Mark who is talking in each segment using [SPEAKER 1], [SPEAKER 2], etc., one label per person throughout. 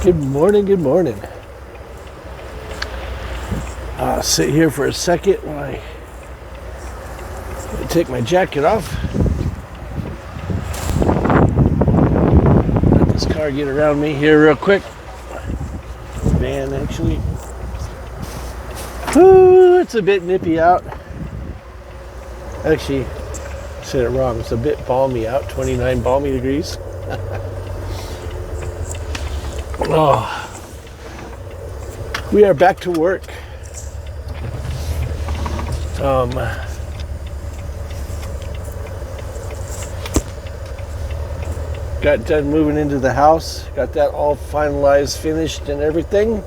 [SPEAKER 1] Good morning, good morning. I'll sit here for a second while I take my jacket off. Let this car get around me here real quick. Van, actually. Ooh, it's a bit nippy out. Actually, I said it wrong. It's a bit balmy out, 29 balmy degrees. Oh, we are back to work. Got done moving into the house. Got that all finalized, finished, and everything.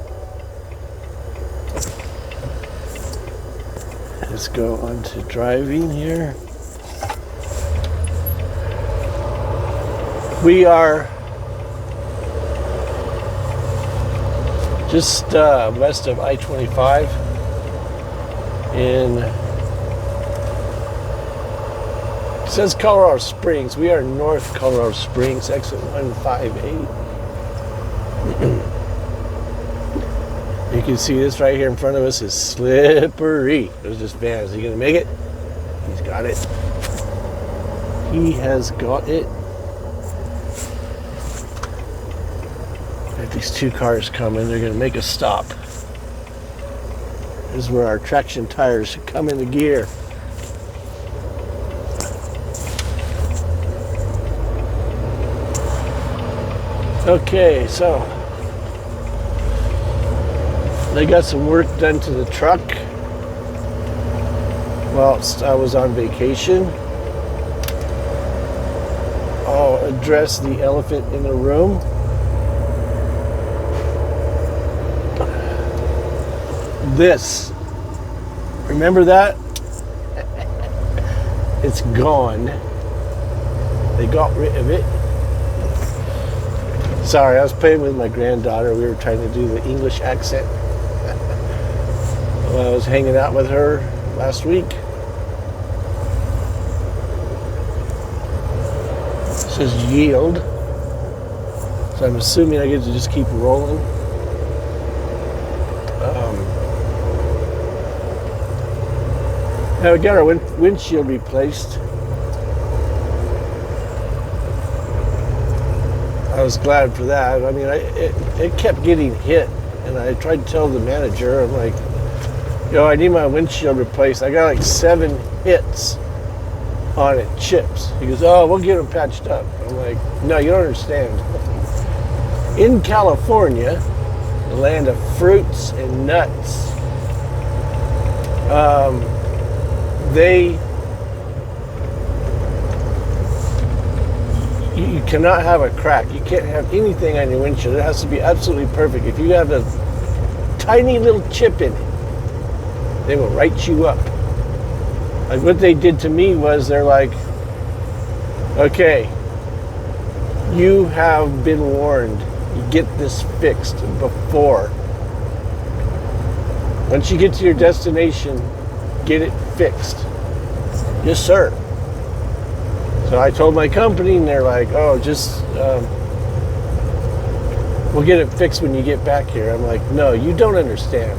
[SPEAKER 1] Let's go on to driving here. We are just west of I-25 in, it says Colorado Springs. We are north Colorado Springs, exit 158. You can see this right here in front of us is slippery. There's this van. Is he going to make it? He's got it. He has got it. These two cars coming, they're going to make a stop. This is where our traction tires should come into gear. Okay, so they got some work done to the truck whilst I was on vacation. I'll address the elephant in the room. This, remember that? It's gone. They got rid of it. Sorry, I was playing with my granddaughter. We were trying to do the English accent while I was hanging out with her last week. It says yield. So I'm assuming I get to just keep rolling. Now we got our windshield replaced. I was glad for that. I mean, it kept getting hit, and I tried to tell the manager, I'm like, I need my windshield replaced. I got like 7 hits on it, chips. He goes, oh, we'll get them patched up. I'm like, no, you don't understand. In California, the land of fruits and nuts, you cannot have a crack. You can't have anything on your windshield. It has to be absolutely perfect. If you have a tiny little chip in it, they will write you up. Like what they did to me was they're like, okay, you have been warned. You get this fixed before. Once you get to your destination, get it fixed. Yes, sir. So I told my company, and they're like, oh, just, we'll get it fixed when you get back here. I'm like, no, you don't understand.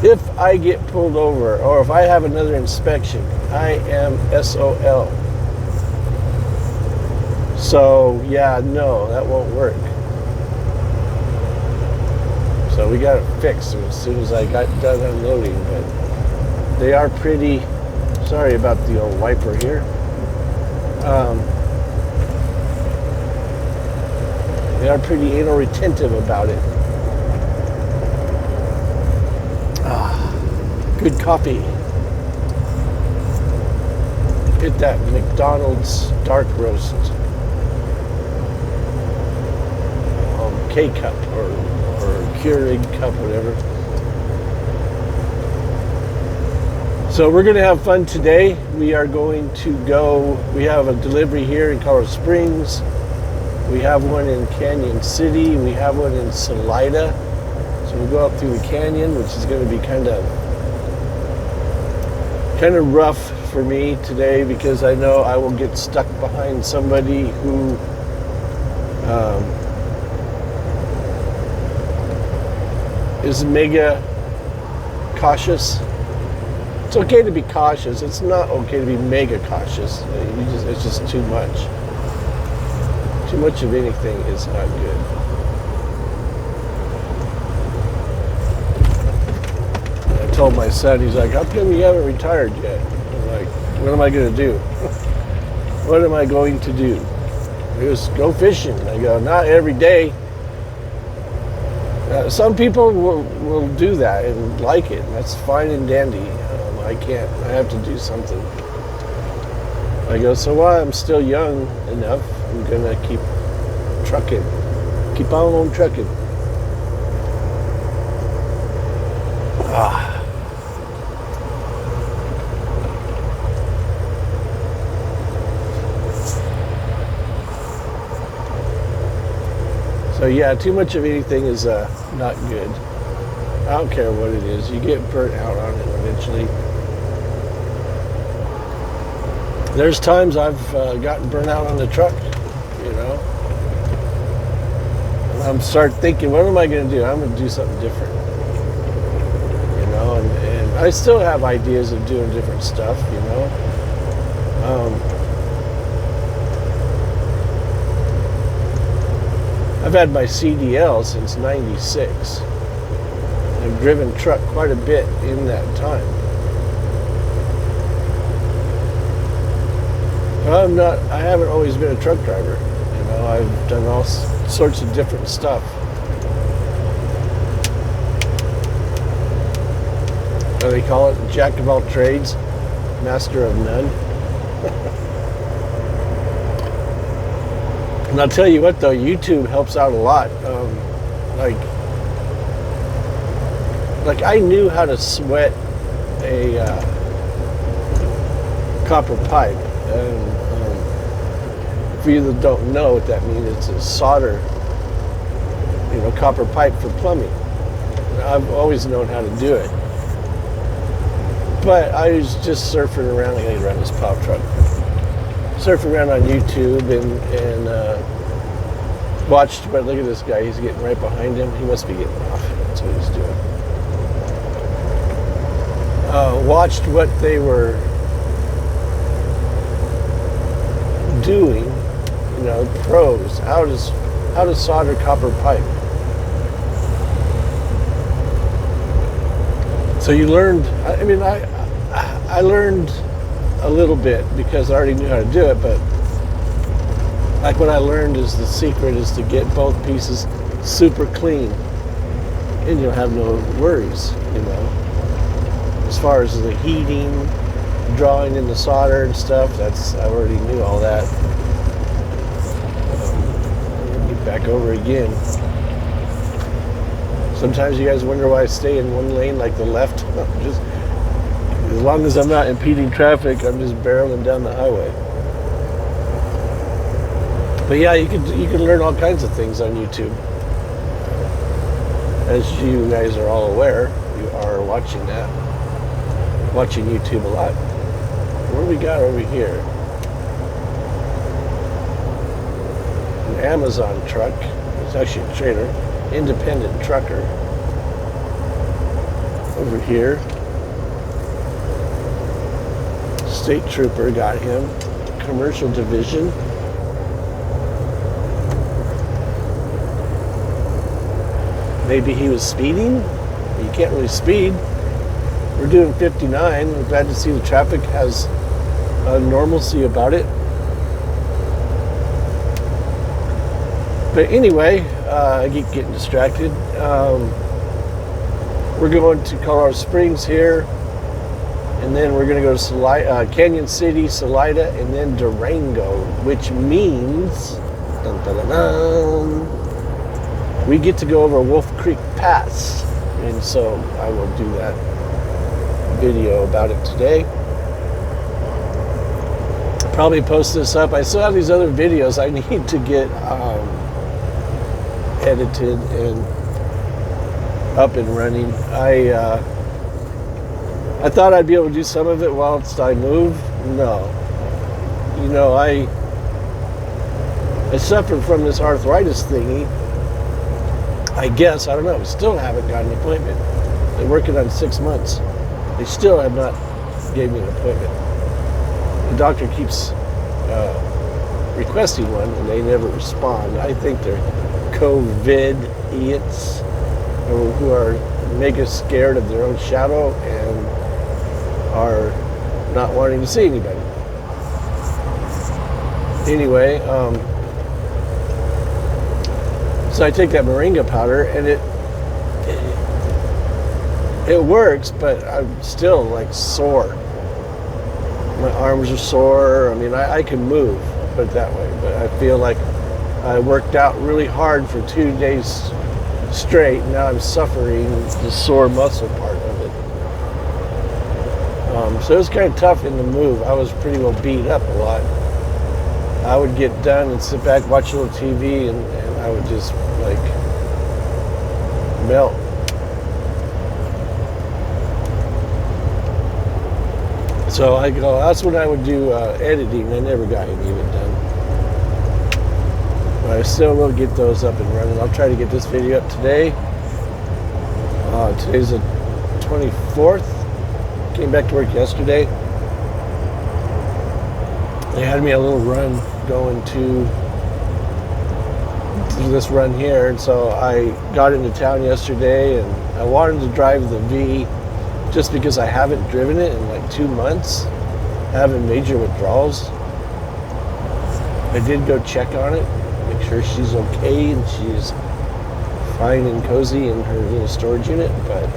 [SPEAKER 1] If I get pulled over, or if I have another inspection, I am SOL. So, yeah, no, that won't work. So we got it fixed as soon as I got done unloading, but they are pretty, sorry about the old wiper here. They are pretty anal retentive about it. Good coffee. Get that McDonald's dark roast. K-cup or Keurig cup, whatever. So we're going to have fun today. We are going to go, we have a delivery here in Colorado Springs. We have one in Canyon City. We have one in Salida. So we'll go up through the canyon, which is going to be kind of rough for me today because I know I will get stuck behind somebody who is mega cautious. It's okay to be cautious. It's not okay to be mega cautious. It's just too much. Too much of anything is not good. And I told my son, he's like, how come you haven't retired yet? I'm like, what am I going to do? What am I going to do? He goes, go fishing. I go, not every day. Some people will do that and like it, and that's fine and dandy. I can't. I have to do something. I go, so while I'm still young enough, I'm going to keep trucking. Keep on trucking. So yeah, too much of anything is not good. I don't care what it is. You get burnt out on it eventually. There's times I've gotten burnt out on the truck, you know. And I'm start thinking, what am I going to do? I'm going to do something different, you know. And I still have ideas of doing different stuff, you know. I've had my CDL since '96. I've driven truck quite a bit in that time. I haven't always been a truck driver. You know, I've done all sorts of different stuff. What do they call it? Jack of all trades, master of none. And I'll tell you what though, YouTube helps out a lot. Like I knew how to sweat a copper pipe. And for you that don't know what that means, it's a solder, you know, copper pipe for plumbing. I've always known how to do it. But I was just surfing around. I gotta run this plow truck. Surfing around on YouTube and watched, but look at this guy, he's getting right behind him. He must be getting off. That's what he's doing. Watched what they were doing, you know, pros, how to solder copper pipe. So you learned, I learned a little bit because I already knew how to do it, but like what I learned is the secret is to get both pieces super clean and you'll have no worries, you know. As far as the heating, drawing in the solder and stuff, I already knew all that. Get back over again. Sometimes you guys wonder why I stay in one lane like the left. Just as long as I'm not impeding traffic, I'm just barreling down the highway. But yeah, you can learn all kinds of things on YouTube. As you guys are all aware, you are watching YouTube a lot. What do we got over here? An Amazon truck. It's actually a trailer. Independent trucker. Over here. State trooper got him. Commercial division. Maybe he was speeding. You can't really speed. We're doing 59. We're glad to see the traffic has a normalcy about it. But anyway, I keep getting distracted. We're going to Colorado Springs here, and then we're going to go to Salida, Canyon City, Salida, and then Durango, which means dun, dun, dun, dun, we get to go over Wolf Creek Pass, and so I will do that video about it today. I'll probably post this up. I still have these other videos I need to get edited and up and running. I thought I'd be able to do some of it whilst I move. No. You know, I suffered from this arthritis thingy I guess, I don't know, still haven't got an appointment. They're working on 6 months. They still have not gave me an appointment. The doctor keeps requesting one, and they never respond. I think they're COVID-idiots who are mega scared of their own shadow and are not wanting to see anybody. Anyway, so I take that moringa powder, and it works, but I'm still like sore. My arms are sore. I mean, I can move, put it that way, but I feel like I worked out really hard for 2 days straight, and now I'm suffering the sore muscle part of it. So it was kind of tough in the move. I was pretty well beat up a lot. I would get done and sit back, watch a little TV, and I would just like melt. So I go, that's when I would do editing. I never got any of it done. But I still will get those up and running. I'll try to get this video up today. Today's the 24th. Came back to work yesterday. They had me a little run going to this run here, and so I got into town yesterday, and I wanted to drive the V just because I haven't driven it in like 2 months, having major withdrawals. I did go check on it, make sure she's okay and she's fine and cozy in her little storage unit, but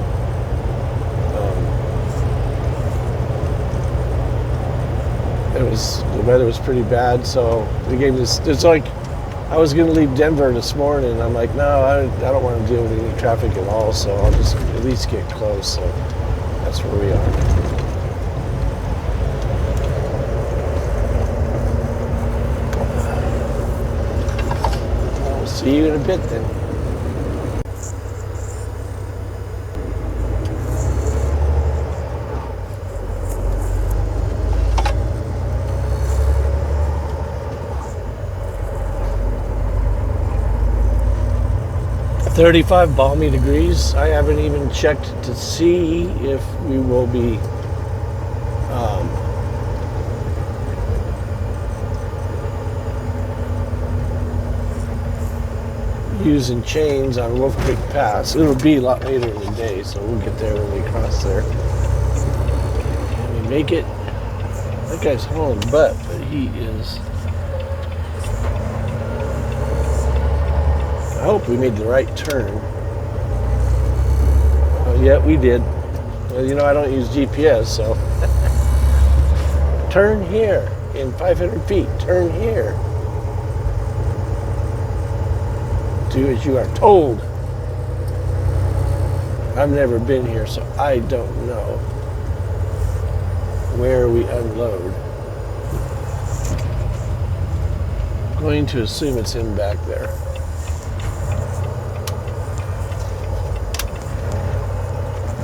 [SPEAKER 1] the weather was pretty bad, so they gave me this. It's like I was going to leave Denver this morning. I'm like, no, I don't want to deal with any traffic at all, so I'll just at least get close. So that's where we are. I'll see you in a bit then. .35 balmy degrees. I haven't even checked to see if we will be using chains on Wolf Creek Pass. It'll be a lot later in the day, so we'll get there when we cross there. Can we make it? That guy's hauling butt, but he is. I hope we made the right turn. Oh, yeah, we did. Well, you know, I don't use GPS, so. Turn here in 500 feet. Turn here. Do as you are told. I've never been here, so I don't know where we unload. I'm going to assume it's in back there.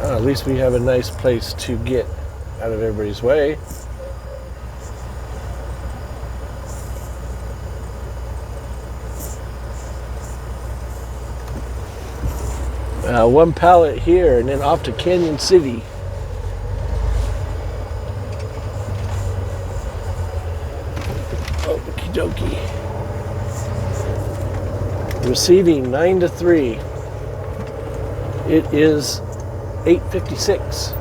[SPEAKER 1] At least we have a nice place to get out of everybody's way. One pallet here, and then off to Canyon City. Okie dokie. Receiving 9 to 3. It is 8:56.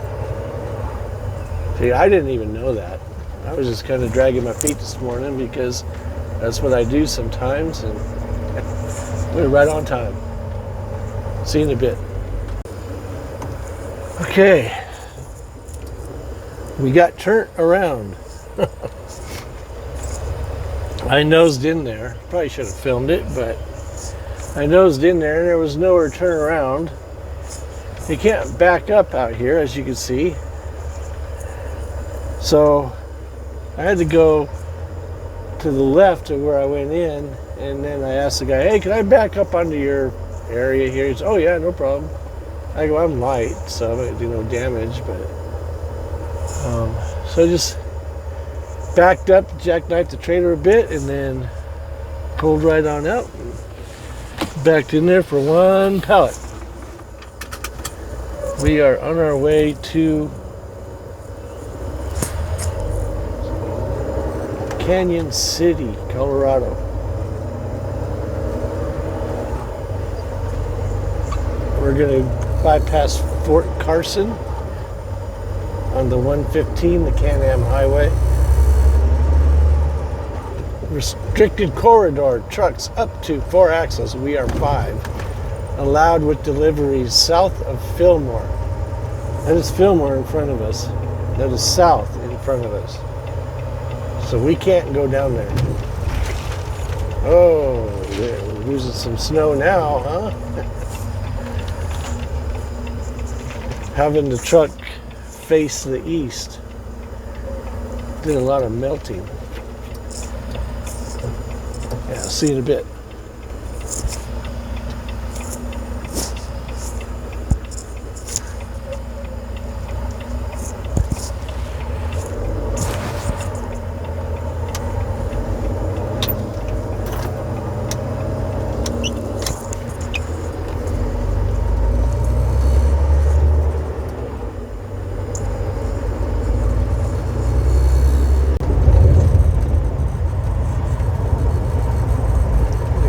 [SPEAKER 1] See, I didn't even know that. I was just kind of dragging my feet this morning because that's what I do sometimes, and we're right on time. See you in a bit. Okay. We got turned around. I nosed in there. Probably should have filmed it, but I nosed in there and there was nowhere to turn around. You can't back up out here, as you can see. So I had to go to the left of where I went in, and then I asked the guy, hey, can I back up onto your area here? He said, oh yeah, no problem. I go, I'm light, so I'm gonna do no damage, but so I just backed up, jackknifed the trailer a bit, and then pulled right on out. Backed in there for one pallet. We are on our way to Canyon City, Colorado. We're going to bypass Fort Carson on the 115, the Can-Am Highway. Restricted corridor, trucks up to 4 axles, we are 5. Allowed with deliveries south of Fillmore. That is Fillmore in front of us. That is south in front of us. So we can't go down there. Oh, we're losing some snow now, huh? Having the truck face the east did a lot of melting. Yeah, I'll see you in a bit.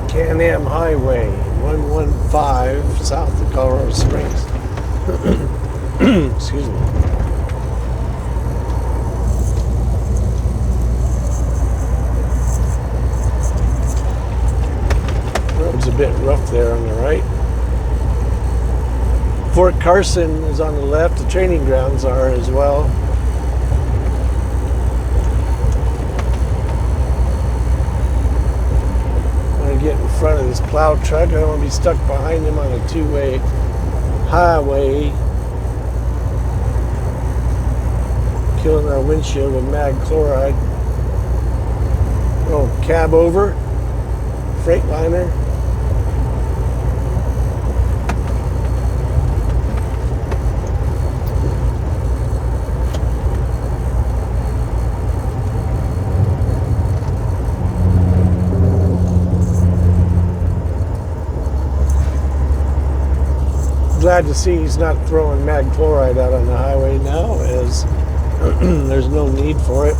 [SPEAKER 1] Can-Am Highway 115 south of Colorado Springs. Excuse me. Road's a bit rough there on the right. Fort Carson is on the left. The training grounds are as well. Get in front of this plow truck. I don't want to be stuck behind him on a 2-way highway, killing our windshield with mag chloride. Oh, cab over, Freightliner. Glad to see he's not throwing mag chloride out on the highway now, as there's no need for it.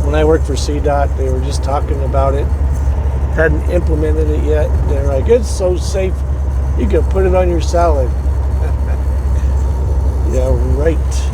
[SPEAKER 1] When I worked for CDOT, they were just talking about it. Hadn't implemented it yet. They're like, it's so safe, you can put it on your salad. Yeah, right.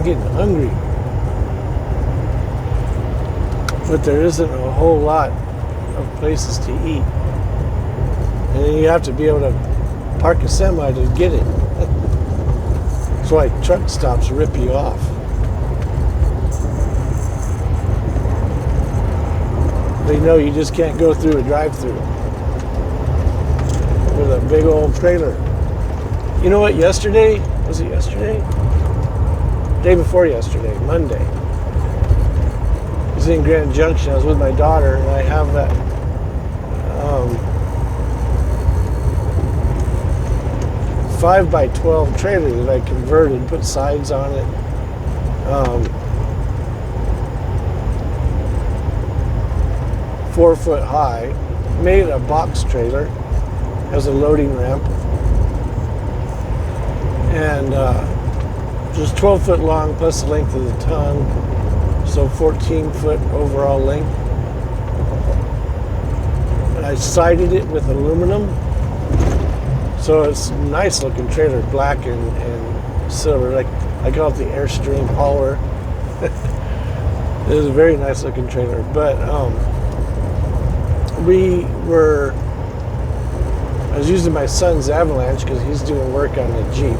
[SPEAKER 1] Getting hungry, but there isn't a whole lot of places to eat, and then you have to be able to park a semi to get it. That's why truck stops rip you off. They know you just can't go through a drive-through with a big old trailer. You know what, yesterday, was it yesterday? Day before yesterday, Monday. I was in Grand Junction. I was with my daughter, and I have that 5x12 trailer that I converted, put sides on it. 4 foot high, made it a box trailer, has a loading ramp, and just 12 foot long plus the length of the tongue, so 14 foot overall length. And I sided it with aluminum, so it's a nice looking trailer, black and silver. Like I call it the Airstream hauler. It is a very nice looking trailer, but I was using my son's Avalanche because he's doing work on the Jeep.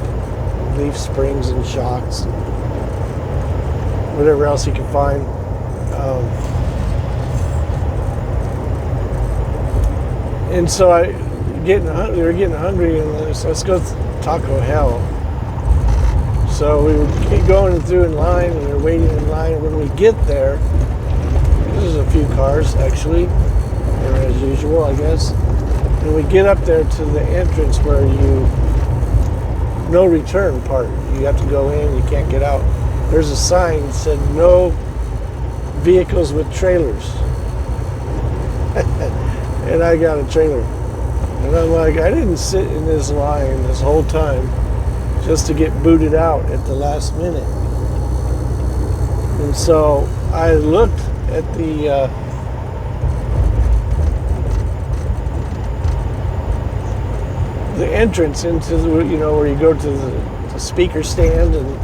[SPEAKER 1] Leaf springs and shocks, and whatever else he can find. And so we were getting hungry, and let's go to Taco Hell. So we would keep going through in line, and we were waiting in line. And when we get there, there's a few cars actually, or as usual, I guess. And we get up there to the entrance where no return part. You have to go in, you can't get out. There's a sign that said no vehicles with trailers. And I got a trailer. And I'm like, I didn't sit in this line this whole time just to get booted out at the last minute. And so I looked at the entrance into the, where you go to the speaker stand, and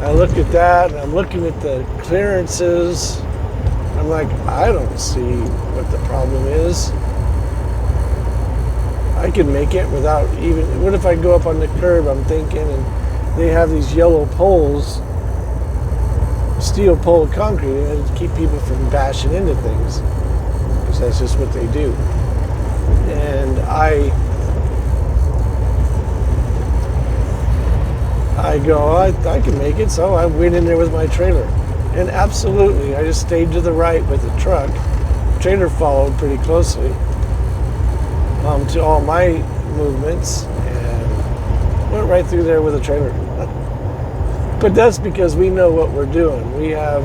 [SPEAKER 1] I looked at that, and I'm looking at the clearances. I'm like, I don't see what the problem is. I can make it without even, what if I go up on the curb, I'm thinking, and they have these yellow poles, steel pole concrete, and to keep people from bashing into things, because that's just what they do. And I go, I can make it, so I went in there with my trailer. And absolutely, I just stayed to the right with the truck. The trailer followed pretty closely to all my movements, and went right through there with a trailer. But that's because we know what we're doing. We have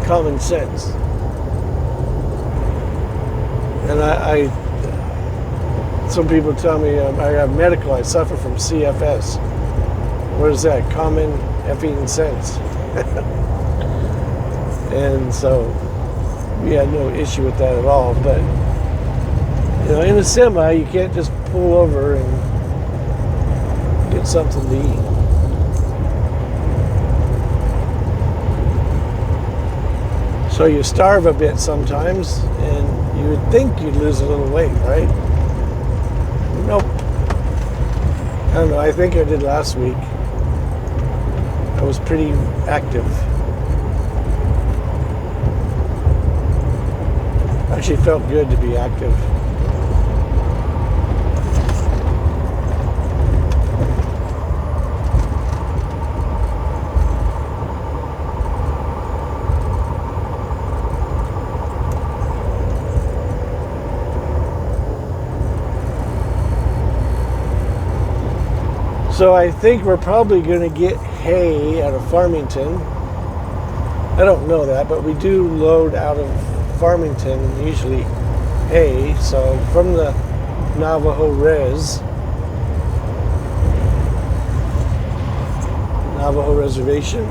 [SPEAKER 1] common sense. And some people tell me I have medical, I suffer from CFS. What is that? Common effing sense. And so we had no issue with that at all. But in a semi, you can't just pull over and get something to eat. So you starve a bit sometimes, and you would think you'd lose a little weight, right? Nope. I don't know, I think I did last week. I was pretty active. Actually felt good to be active. So I think we're probably going to get hay out of Farmington. I don't know that, but we do load out of Farmington usually hay. So from the Navajo Reservation,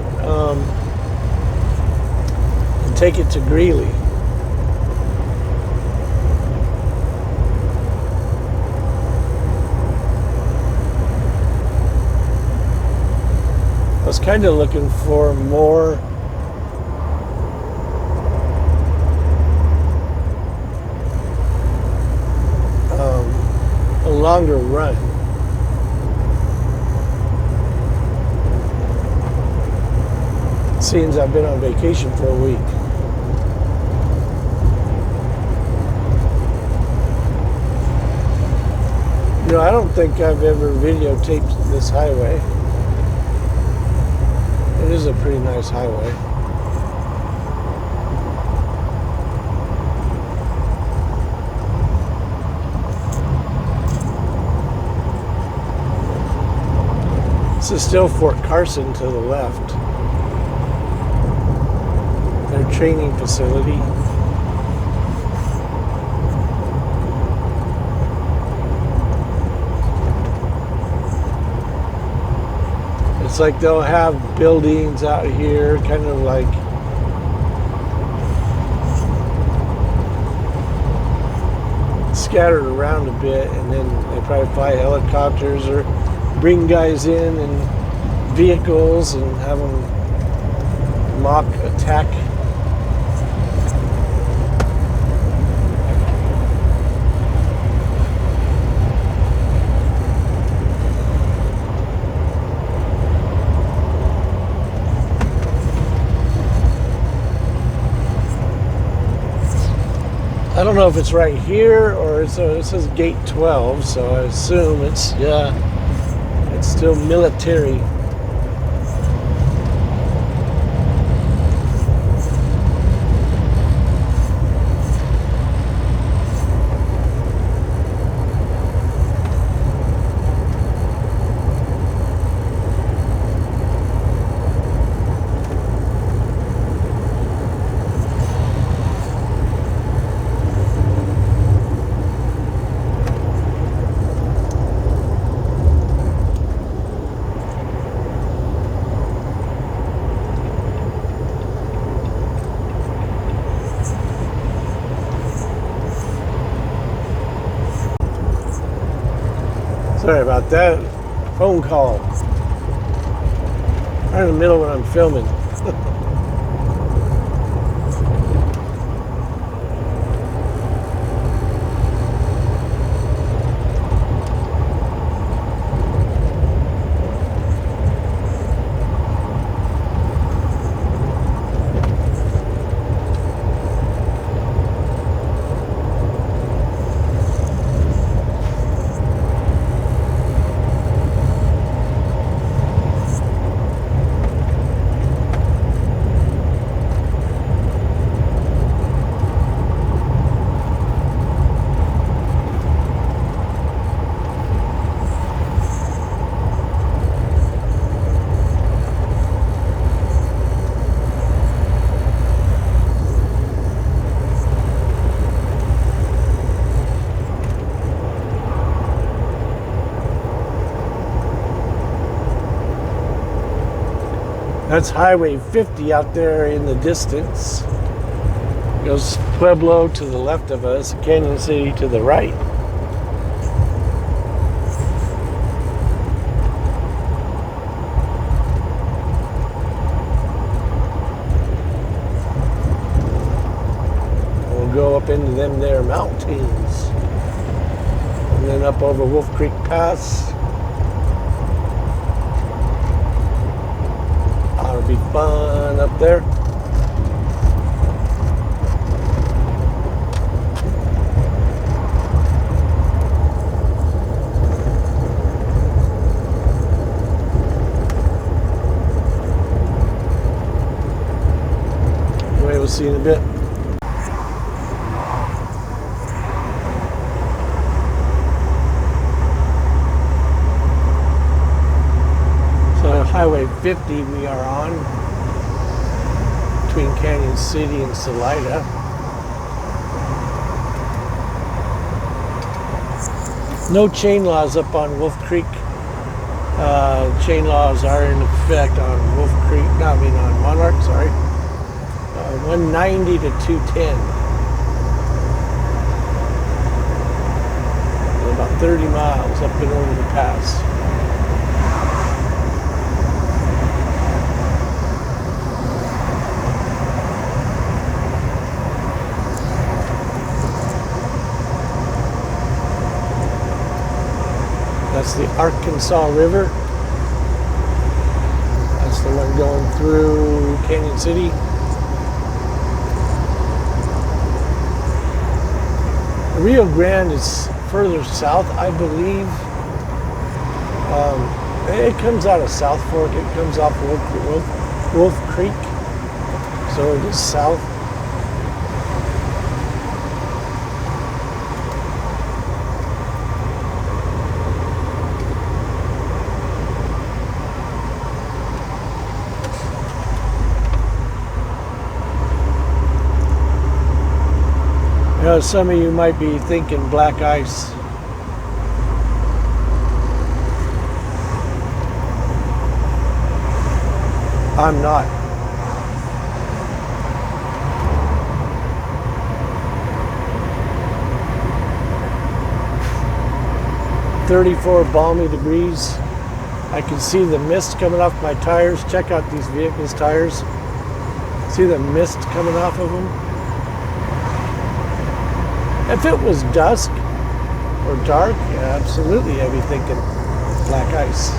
[SPEAKER 1] and take it to Greeley. I was kind of looking for more a longer run. Seems I've been on vacation for a week. I don't think I've ever videotaped this highway. It is a pretty nice highway. This is still Fort Carson to the left. Their training facility. It's like they'll have buildings out here, kind of like scattered around a bit, and then they probably fly helicopters or bring guys in vehicles and have them mock attack I don't know if it's right here or it says gate 12, so I assume it's still military. Sorry about that. Phone call. Right in the middle when I'm filming. That's Highway 50 out there in the distance. Goes Pueblo to the left of us, Canyon City to the right. We'll go up into them there mountains. And then up over Wolf Creek Pass. That'll be fun up there. Anyway, we'll see you in a bit. Highway 50 we are on between Canyon City and Salida. No chain laws up on Wolf Creek. Chain laws are in effect on Wolf Creek, on Monarch, sorry. 190 to 210. About 30 miles up and over the pass. That's the Arkansas River. That's the one going through Canyon City. The Rio Grande is further south, I believe. It comes out of South Fork. It comes off Wolf Creek. So it is south. Some of you might be thinking black ice. I'm not. "34 balmy degrees. I can see the mist coming off my tires. Check out these vehicles' tires. See the mist coming off of them? If it was dusk or dark, yeah, absolutely, I'd be thinking black ice.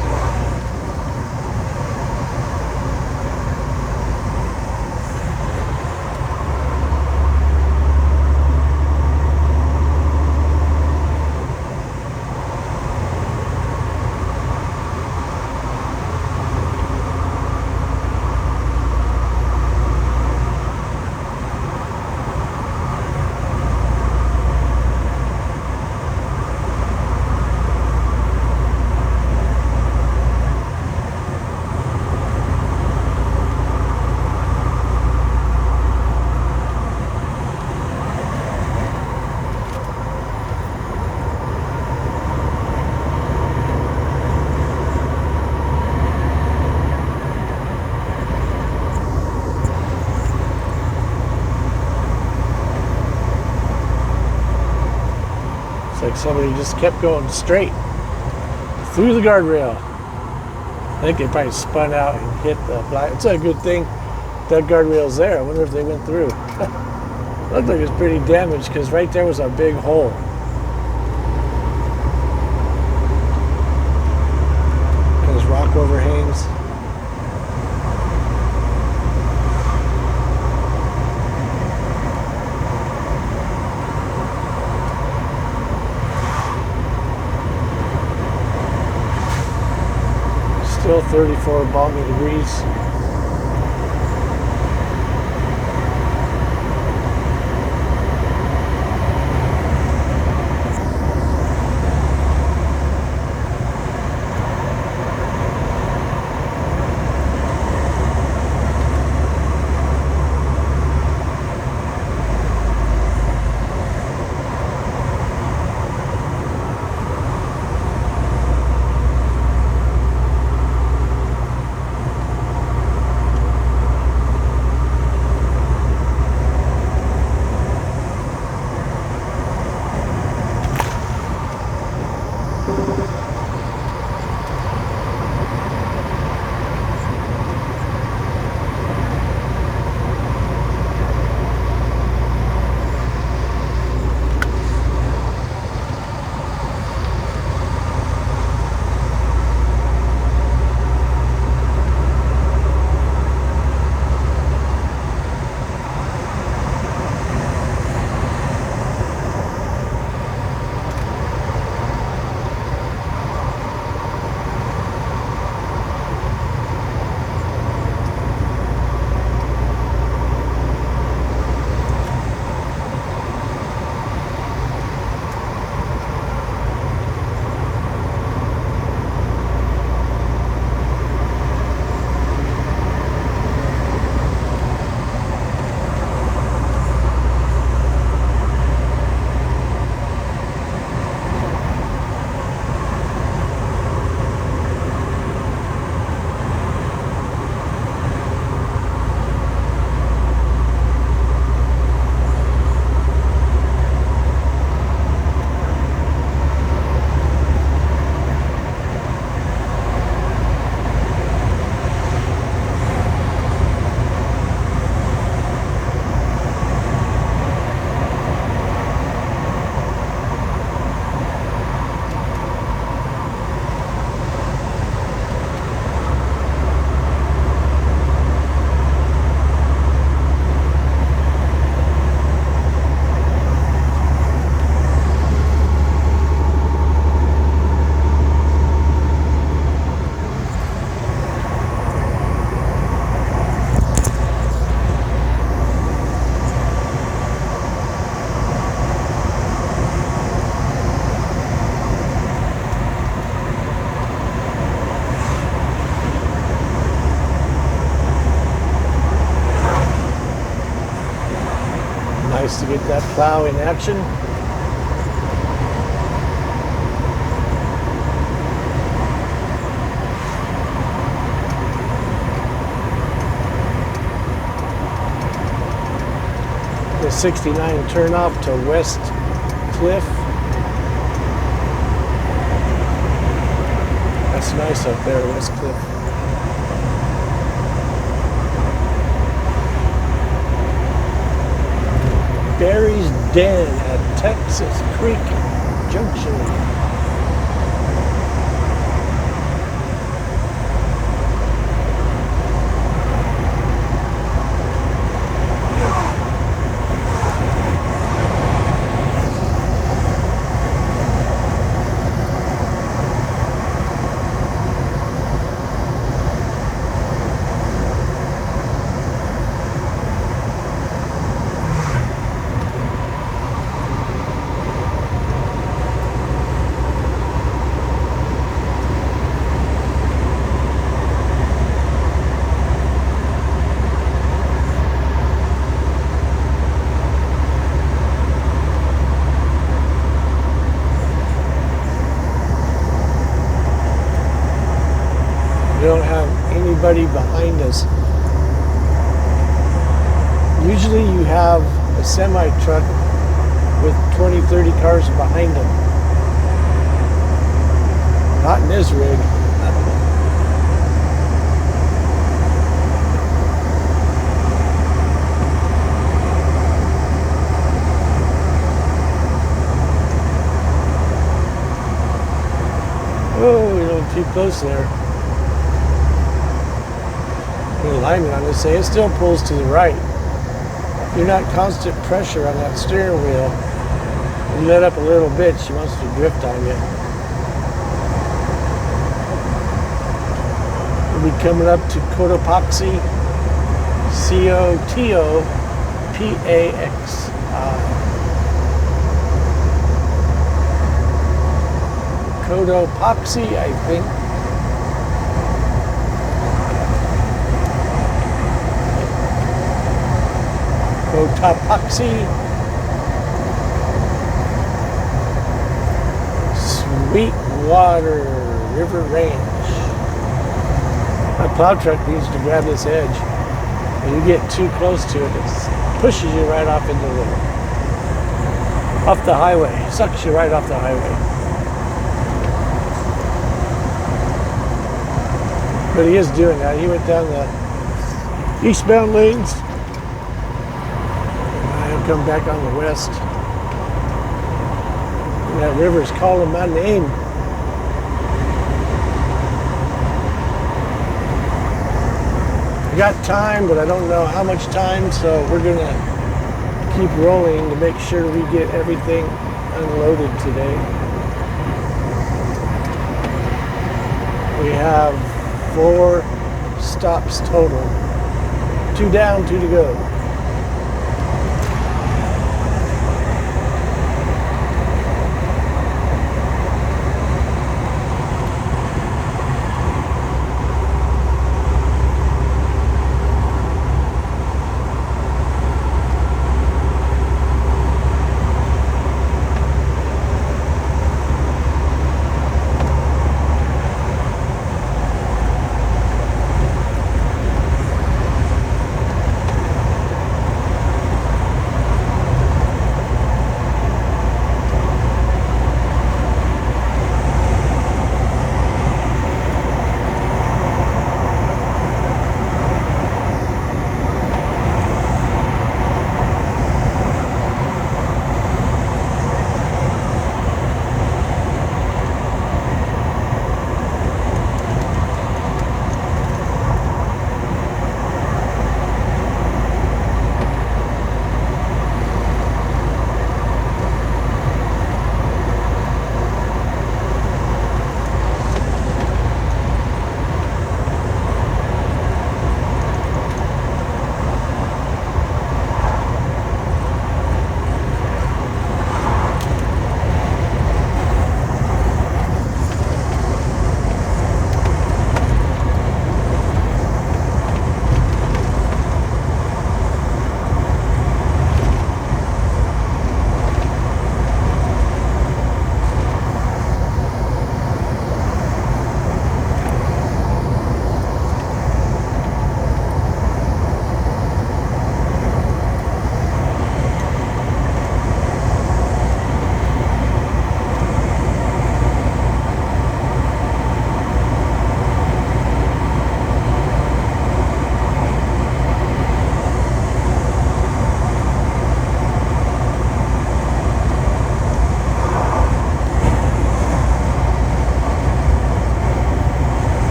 [SPEAKER 1] It's like somebody just kept going straight through the guardrail. I think they probably spun out and hit the black. It's a good thing that guardrail's there. I wonder if they went through. Looked like it was pretty damaged because right there was a big hole. Those rock overhangs. Still 34 balmy degrees. Nice to get that plow in action. The 69 turn off to West Cliff. That's nice up there, West Cliff. Barry's Den at Texas Creek Junction. We don't have anybody behind us. Usually you have a semi truck with 20, 30 cars behind them. Not in this rig. Oh, you're a little too close there. The alignment on this thing, it still pulls to the right. You're not constant pressure on that steering wheel. You let up a little bit, she wants to drift on you. We'll be coming up to Cotopaxi Cotopaxi. Cotopaxi, I think. Cotopaxi. Sweetwater River Range. My plow truck needs to grab this edge. When you get too close to it, it pushes you right off into off the highway. Sucks you right off the highway. But he is doing that. He went down the eastbound lanes. I'll come back on the west. And that river's calling my name. I got time, but I don't know how much time, so we're gonna keep rolling to make sure we get everything unloaded today. We have 4 stops total. 2 down, 2 to go.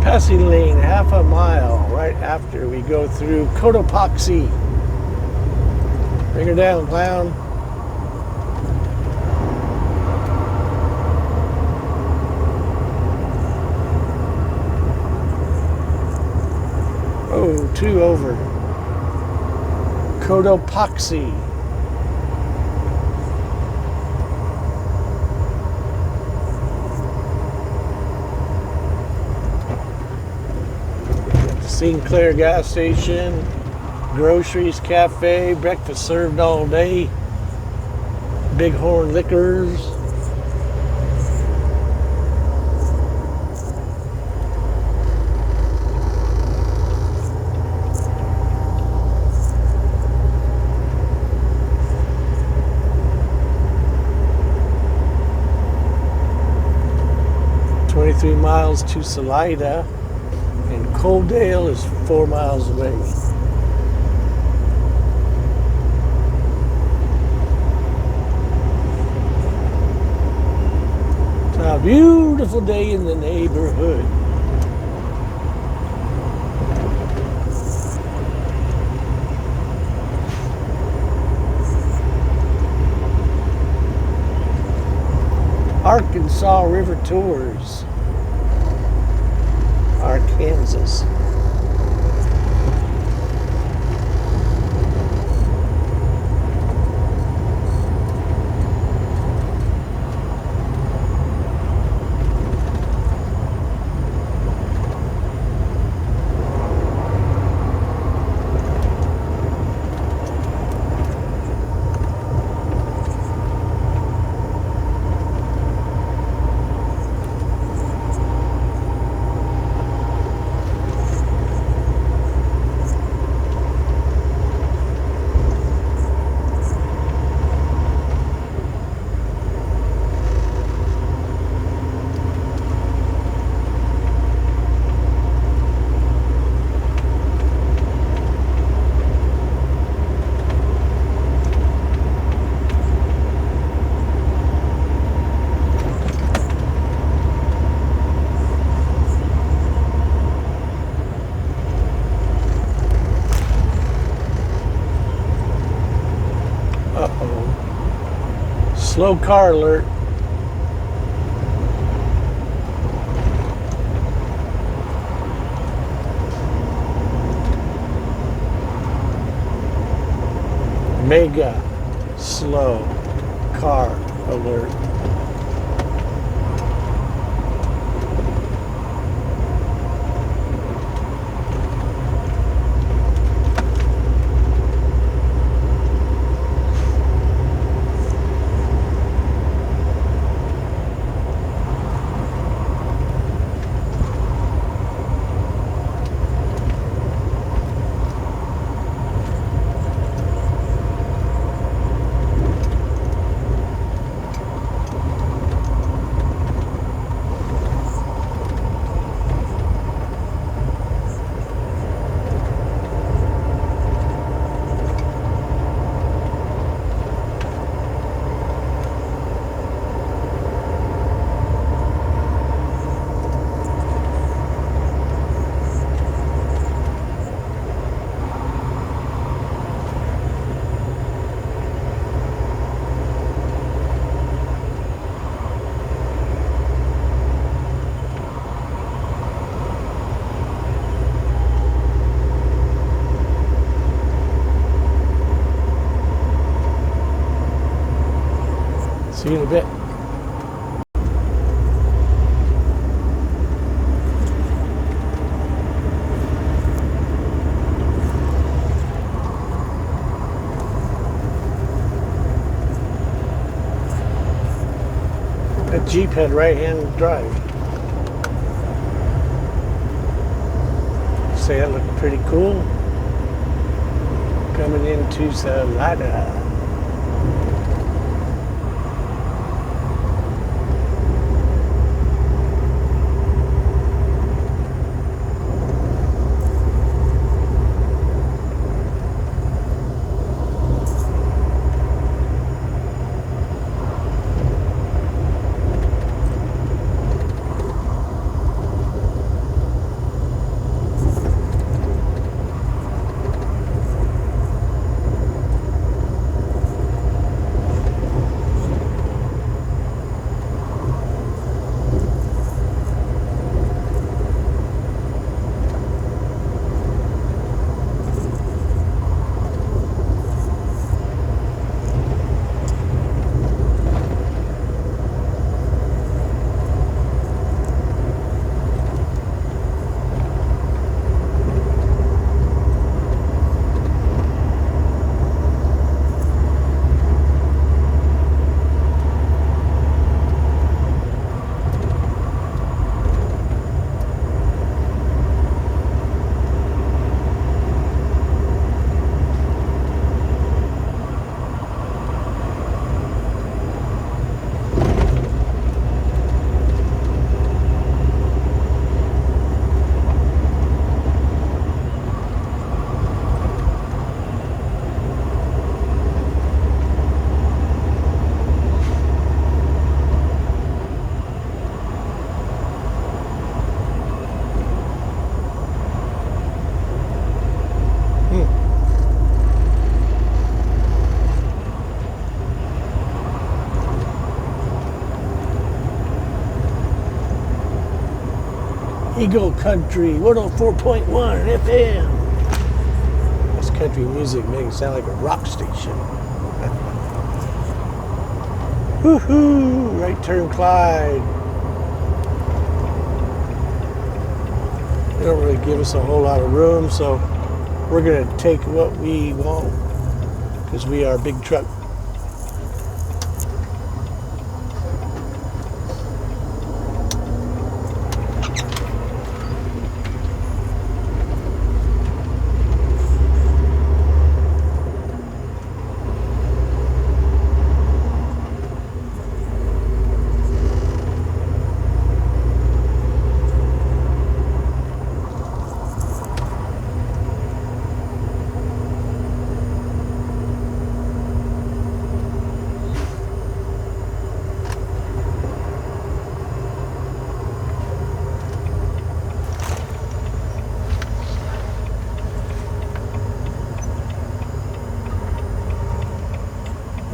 [SPEAKER 1] Passing lane, half a mile right after we go through Cotopaxi. Bring her down, clown. Oh, 2 over. Cotopaxi. St. Clair gas station, groceries, cafe, breakfast served all day, Bighorn Liquors. "23 miles to Salida, and Coaldale is 4 miles away." It's a beautiful day in the neighborhood. Arkansas River Tours. Arkansas. Uh-oh. Slow car alert. Mega slow car alert. See you in a bit. That Jeep had right-hand drive. Say that looked pretty cool. Coming into Salida. Eagle Country 104.1 FM. This country music makes it sound like a rock station. Woohoo! Right turn, Clyde. They don't really give us a whole lot of room, so we're going to take what we want because we are a big truck.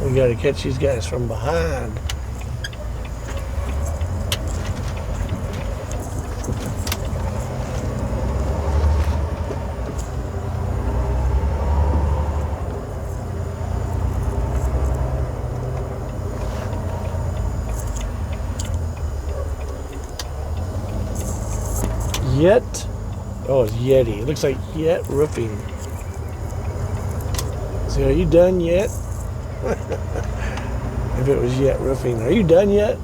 [SPEAKER 1] We got to catch these guys from behind. Yet, oh, it's Yeti. It looks like Yet Roofing. So, are you done yet? If it was Yet Roofing, are you done yet?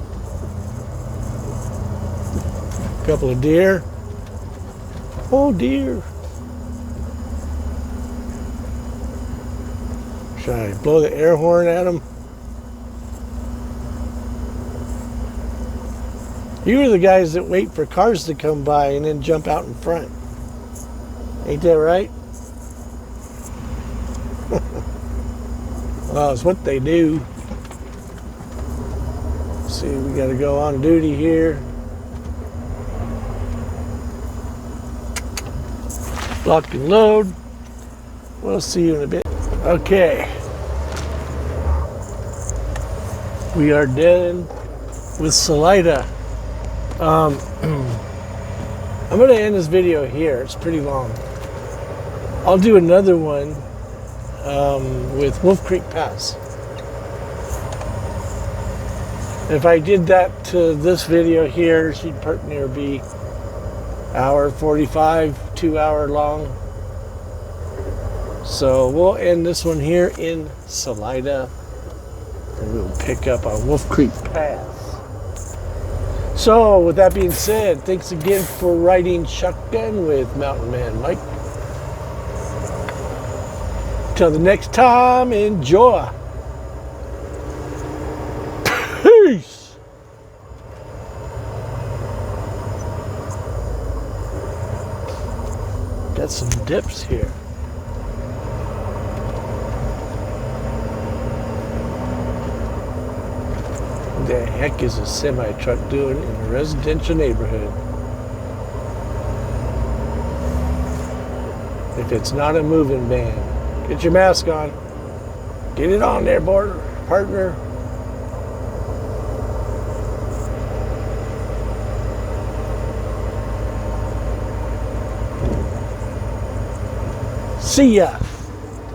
[SPEAKER 1] A couple of deer. Oh, deer. Should I blow the air horn at them? You are the guys that wait for cars to come by and then jump out in front. Ain't that right? Well, it's what they do. Let's see, we got to go on duty here. Lock and load. We'll see you in a bit. Okay. We are done with Salida. I'm going to end this video here. It's pretty long. I'll do another one with Wolf Creek Pass. If I did that to this video here, she'd pretty near be hour 45, 2 hour long. So we'll end this one here in Salida, and we'll pick up on Wolf Creek Pass. So with that being said, thanks again for riding shotgun with Mountain Man Mike. Till the next time, enjoy. Peace. Got some dips here. What the heck is a semi-truck doing in a residential neighborhood? If it's not a moving van. Get your mask on. Get it on there, partner. See ya.